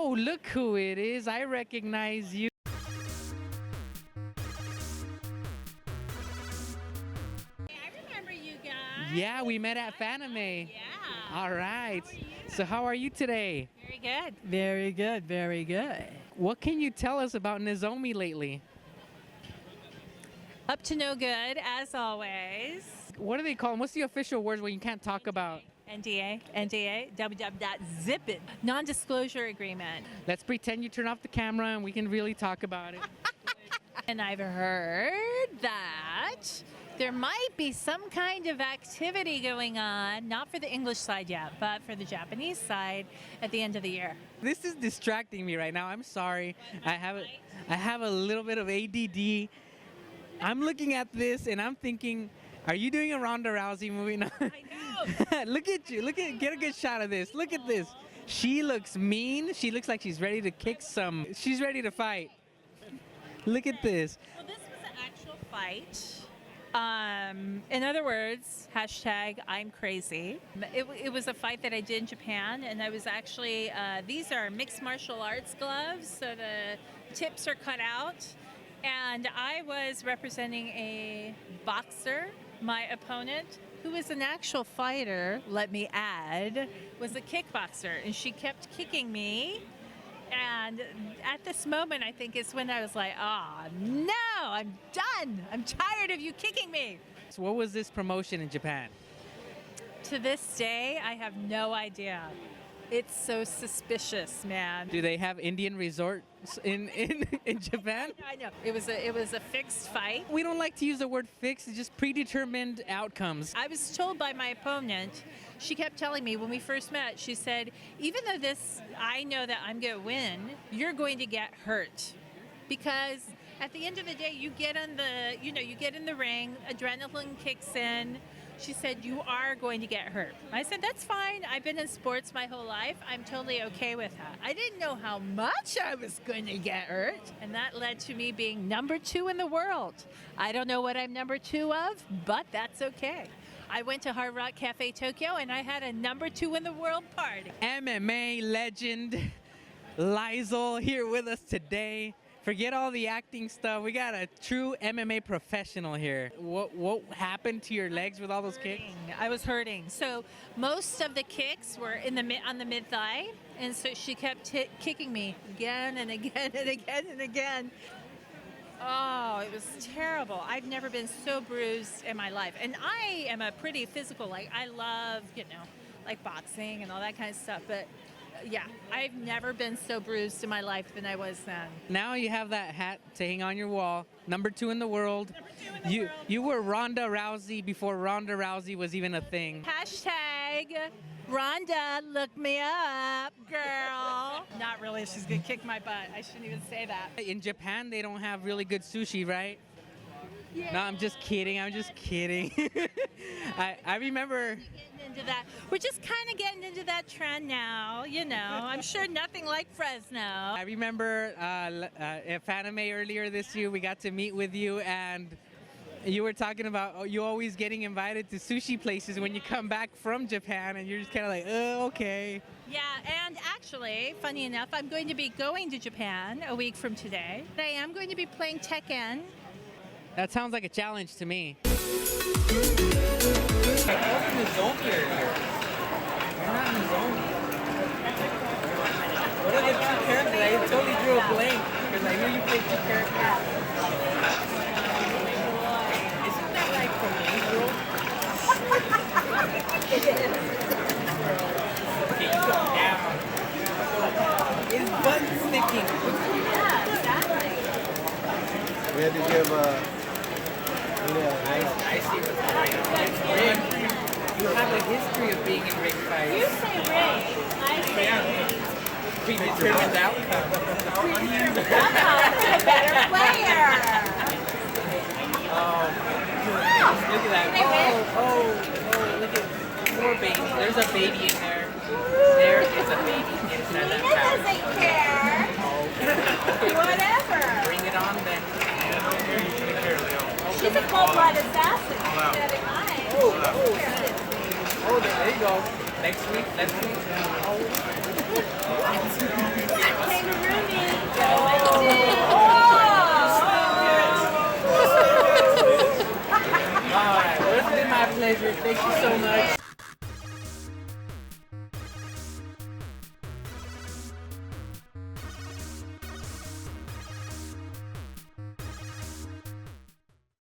Oh, look who it is. I recognize you. I remember you guys. Yeah, we met at Fanime. Yeah. All right. How are you? So how are you today? Very good. Very good. Very good. What can you tell us about Nozomi lately? Up to no good, as always. What do they call them? What's the official words when you can't talk about? NDA, www.zip it. Non-disclosure agreement. Let's pretend you turn off the camera and we can really talk about it. And I've heard that there might be some kind of activity going on, not for the English side yet, but for the Japanese side at the end of the year. This is distracting me right now. I'm sorry. I have a little bit of ADD. I'm looking at this and I'm thinking, are you doing a Ronda Rousey movie now? I know. Look at you. Get a good shot of this. Look at this. She looks mean. She looks like she's ready to kick some. She's ready to fight. Look at this. Well, this was an actual fight. In other words, hashtag I'm crazy. It was a fight that I did in Japan, and I was actually, these are mixed martial arts gloves, so the tips are cut out. And I was representing a boxer. My opponent, who is an actual fighter, let me add, was a kickboxer, and she kept kicking me. And at this moment, I think is when I was like, no, I'm done. I'm tired of you kicking me. So what was this promotion in Japan? To this day, I have no idea. It's so suspicious, man. Do they have Indian resorts in Japan? I know. It was a fixed fight. We don't like to use the word fixed. It's just predetermined outcomes. I was told by my opponent, she kept telling me when we first met, she said, even though this, I know that I'm going to win, you're going to get hurt. Because at the end of the day, you get in the ring, adrenaline kicks in. She said, you are going to get hurt. I said, that's fine. I've been in sports my whole life. I'm totally okay with that. I didn't know how much I was going to get hurt. And that led to me being number 2 in the world. I don't know what I'm number 2 of, but that's okay. I went to Hard Rock Cafe Tokyo and I had a number 2 in the world party. MMA legend Lisle here with us today. Forget all the acting stuff. We got a true MMA professional here. What happened to your legs with all those kicks? I was hurting. So most of the kicks were on the mid thigh, and so she kept kicking me again and again and again and again. Oh, it was terrible. I've never been so bruised in my life, and I am a pretty physical. Like I love, like boxing and all that kind of stuff, but. Yeah, I've never been so bruised in my life than I was then. Now you have that hat to hang on your wall. Number 2 in the world. Number 2 in the world. You were Ronda Rousey before Ronda Rousey was even a thing. Hashtag Ronda, look me up, girl. Not really. She's going to kick my butt. I shouldn't even say that. In Japan, they don't have really good sushi, right? Yeah. No, I'm just kidding. I remember... Into that. We're just kind of getting into that trend now, I'm sure nothing like Fresno. I remember at Fanime earlier this year, we got to meet with you, and you were talking about you always getting invited to sushi places when you come back from Japan, and you're just kind of like, oh, okay. Yeah, and actually, funny enough, I'm going to be going to Japan a week from today. I am going to be playing Tekken. That sounds like a challenge to me. I told him Nozomi earlier. You're not Nozomi. What are the 2 characters? I totally drew a blank because I knew you played 2 characters. Isn't that like from April? It is. Okay, you go down. His butt's sticking. Yeah, exactly. We had to give I see what's going on. You have a history of being in ring fights. You say ring, I say ring. Predetermined outcome. Predetermined outcome is a better player. Look at that. Oh, look at poor baby. There's a baby in there. There is a baby inside that pouch. Doesn't care. Okay. Whatever. Bring it on then. She's a cold-blooded assassin. Keep that in mind. Oh, there you go. Next week. pleasure. Thank you so much.